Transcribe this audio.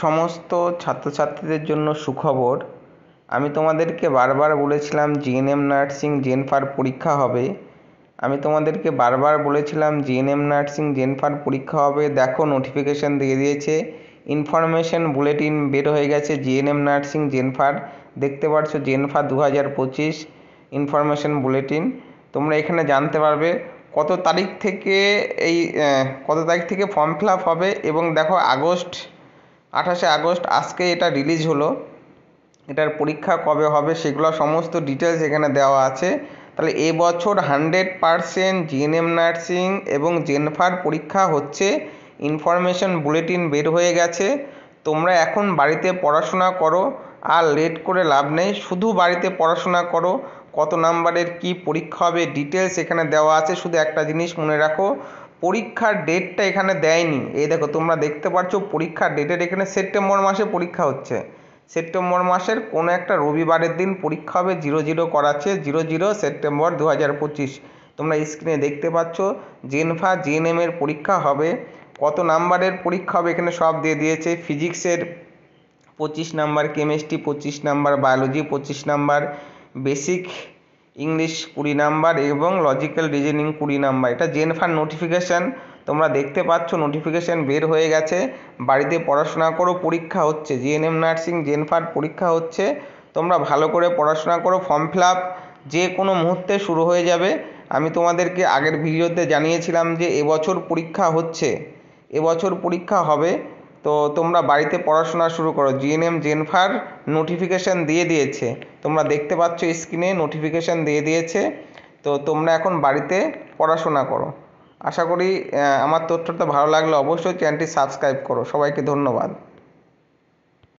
সমস্ত ছাত্রছাত্রীদের জন্য সুখবর। আমি তোমাদেরকে বারবার বলেছিলাম জিএনএম নার্সিং জেনফার পরীক্ষা হবে। জিএনএম নার্সিং জেনফার পরীক্ষা হবে। দেখো, নোটিফিকেশান দিয়ে দিয়েছে, ইনফরমেশন বুলেটিন বের হয়ে গেছে। জিএনএম নার্সিং জেনফার দেখতে পাচ্ছ, জেনফার 2025 ইনফরমেশন বুলেটিন। তোমরা এখানে জানতে পারবে কত তারিখ থেকে ফর্ম ফিল আপ হবে। এবং দেখো, 28 আগস্ট আজকে এটা রিলিজ হলো। এটার পরীক্ষা কবে হবে সেগুলো সমস্ত ডিটেলস এখানে দেওয়া আছে। তাহলে এবছর 100% জিএনএম নার্সিং এবং জেনফার পরীক্ষা হচ্ছে। ইনফরমেশন বুলেটিন বের হয়ে গেছে। তোমরা এখন বাড়িতে পড়াশোনা করো, আর লেট করে লাভ নেই। শুধু বাড়িতে পড়াশোনা করো। কত নাম্বারের কি পরীক্ষা হবে ডিটেলস এখানে দেওয়া আছে। শুধু একটা জিনিস মনে রাখো, পরীক্ষার ডেটটা এখানে দেয়নি। এই দেখো, তোমরা দেখতে পাচ্ছ পরীক্ষার ডেটের এখানে সেপ্টেম্বর মাসে পরীক্ষা হচ্ছে। সেপ্টেম্বর মাসের কোনো একটা রবিবারের দিন পরীক্ষা হবে। 00 করাচ্ছে, 00 সেপ্টেম্বর 2025। তোমরা স্ক্রিনে দেখতে পাচ্ছ জেনফা জিএনএম এর পরীক্ষা হবে। কত নাম্বারের পরীক্ষা হবে এখানে সব দিয়ে দিয়েছে। ফিজিক্সের 25 number, chemistry 25 number, biology 25 number, basic English 20 number এবং লজিক্যাল রিজনিং 20 নাম্বার। এটা জেনফার নোটিফিকেশান। তোমরা দেখতে পাচ্ছ নোটিফিকেশান বের হয়ে গেছে। বাড়িতে পড়াশোনা করো, পরীক্ষা হচ্ছে। জিএনএম নার্সিং জেনফার পরীক্ষা হচ্ছে। তোমরা ভালো করে পড়াশোনা করো। ফর্ম ফিল আপ যে কোনো মুহূর্তে শুরু হয়ে যাবে। আমি তোমাদেরকে আগের ভিডিওতে জানিয়েছিলাম যে এবছর পরীক্ষা হচ্ছে, এবছর পরীক্ষা হবে। তো তোমরা বাড়িতে পড়াশোনা শুরু করো। জিএনএম জেনফার নোটিফিকেশান দিয়ে দিয়েছে, তোমরা দেখতে পাচ্ছ স্ক্রিনে নোটিফিকেশান দিয়ে দিয়েছে। তো তোমরা এখন বাড়িতে পড়াশোনা করো। আশা করি আমার তথ্যটা ভালো লাগলে অবশ্যই চ্যানেলটি সাবস্ক্রাইব করো। সবাইকে ধন্যবাদ।